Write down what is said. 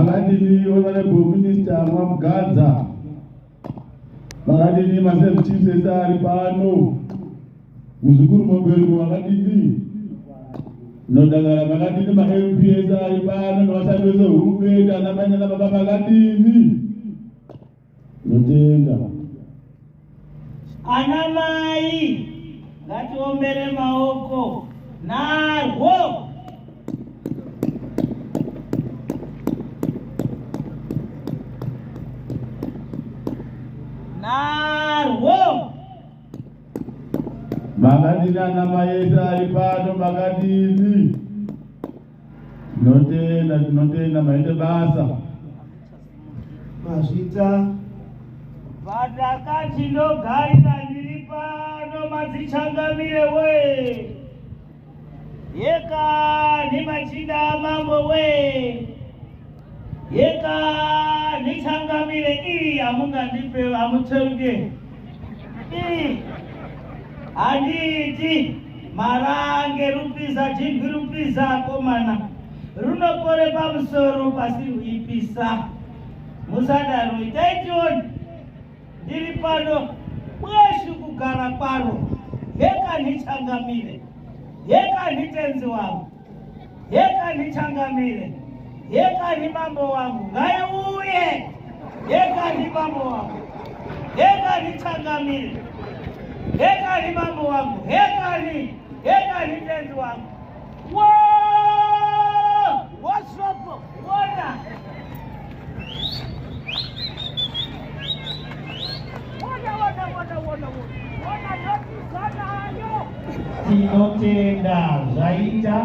Makadini honorable minister Mwamgadza. Makadini myself chief secretary pano. Muzukuru Mobeli makadini. Nodangara makadini ma MPs ari pano nowasandoze hurumende anamanya baba makadini. Notenda. Anamai ngatiombere maoko narwo. Narwo. Makadini anamai ari pano makadini. Notenda maite basa. Mazvita Vadakati ndogarira ndiri pano madzichangamire we. Yeka nimachinda mambo we. Yeka nichangamire amungandipe amuteuke. Anditi marange rupiza chimbi rupiza komana. Runopore pamusoro pasi ruipisa. Musadaro itaitioni. Ndiri pano mweshi kugara pano. Yeka nichangamire. Yeka nitenzi wangu. Yeka nichangamire. Yeka ni mambo wangu. Ngaiuye. Yeka ni mambo wangu. Yeka nichangamire. Yeka ni mambo wangu. Yeka nitenzi wangu. Whoa! What's up? Wona. Tinotenda zvaita